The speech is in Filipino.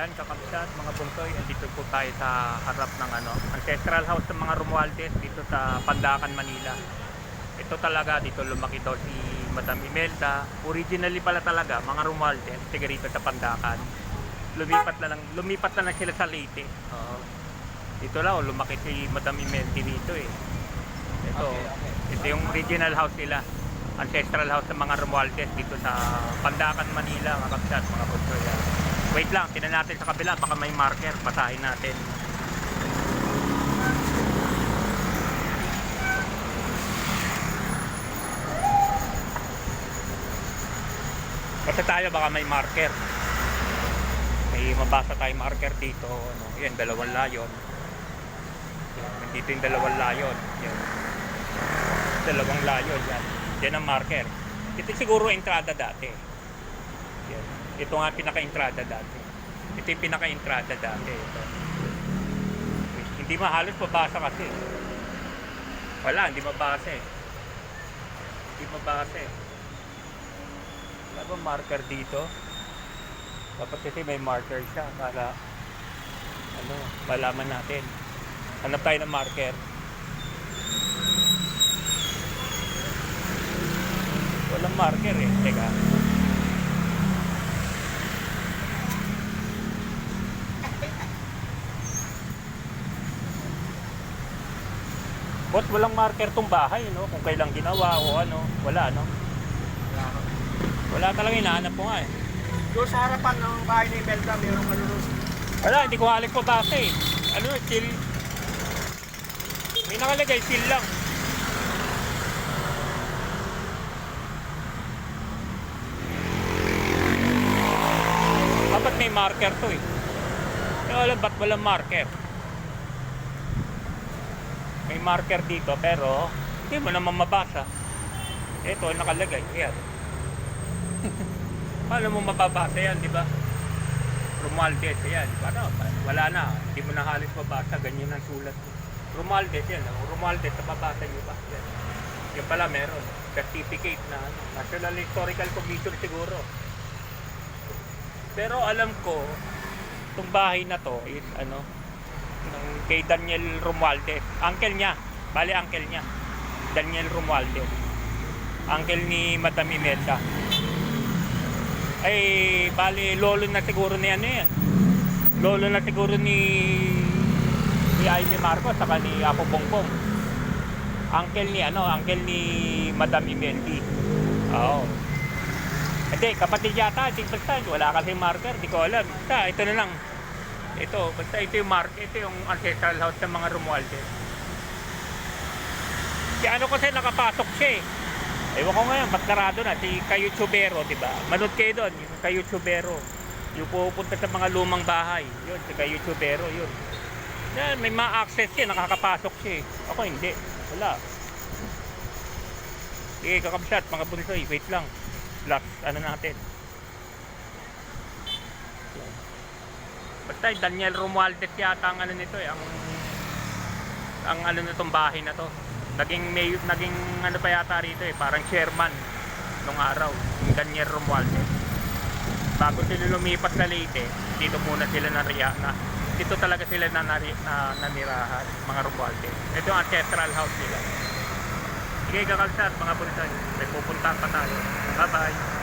Yan, kakabsat, mga bungsoy, andito po tayo sa harap ng ancestral house ng mga Romualdez dito sa Pandacan, Manila. Ito talaga, dito lumaki daw si Madam Imelda. Originally pala talaga, mga Romualdez, tiga rito sa Pandacan. Lumipat na lang sila sa Leyte. Dito lang, lumaki si Madam Imelda dito eh. Ito yung original house nila. Ancestral house ng mga Romualdez dito sa Pandacan, Manila, kakabsat, mga bungsoy. Wait lang, tinan natin sa kabila, baka may marker, basahin natin. Kasi tayo baka may marker. May mabasa tayong marker dito. Yan, dalawang layon. Yan, nandito yung dalawang layon. Yan. Dalawang layon, yan. Yan ang marker. Ito siguro entrada dati. Yan. Ito nga pinaka-entrada dati. Ito yung pinaka-entrada dati. Ito. Hindi mahalos mabasa kasi. Wala, hindi mabasa eh. Hindi mabasa eh. Wala ba marker dito? Dapat kasi may marker siya para malaman natin. Hanap tayo ng marker. Walang marker eh. Teka. Boss, walang marker tong bahay, no? Kung kailang ginawa o wala, no? Wala talaga, hinahanap ko nga eh. Doon sa harapan ng bahay ni Imelda, mayroong malulus. Wala, hindi ko halik pa basa eh. Seal? May nakalagay, seal lang. Dapat may marker to eh. Wala, ba't walang marker? May marker dito pero hindi mo naman mabasa. Ito nakalagay, yan. Paano mo mababasa yan, di ba? Romualdez, yan. Wala na, hindi mo na halos mabasa, ganyan ang sulat. Romualdez, yan. Romualdez, nababasa nyo ba? Yan. Yan pala meron. Certificate na National Historical Commission siguro. Pero alam ko, itong bahay na to is kay Daniel Romualdez, uncle niya, bali uncle niya, Daniel Romualdez, uncle ni Madam Imelda. Ay, bali lolo na siguro ni yan, lolo na siguro ni Amy Marcos saka ni Apo Bongbong, uncle ni Madam Imelda. Hindi, kapatid yata, basta wala kasi marker, di ko alam. Basta ito na lang. Basta ito yung ito yung ancestral house ng mga Romualdez. Si kasi nakapasok siya eh. Ewan ko ngayon, ba't narado na? Si Kayo Chubero, diba? Manood kayo doon, yung Kayo Chubero. Yung pupunta sa mga lumang bahay. Yun, si Kayo Chubero, yun. Yan, may ma-access siya, nakakapasok siya eh. Ako hindi, wala. Sige, kakabsat, mga bunsoy, wait lang. Last, natin. Basta Daniel Romualdez yata ang nito eh, ang nitong bahay na to. Naging pa yata rito eh, parang chairman nung araw, yung Daniel Romualdez. Bago sila lumipat sa Leyte, dito muna sila dito talaga sila nanirahan, mga Romualdez. Ito yung ancestral house nila. Sige, kakalsat, mga pulisan, may pupuntahan pa tayo. Bye bye.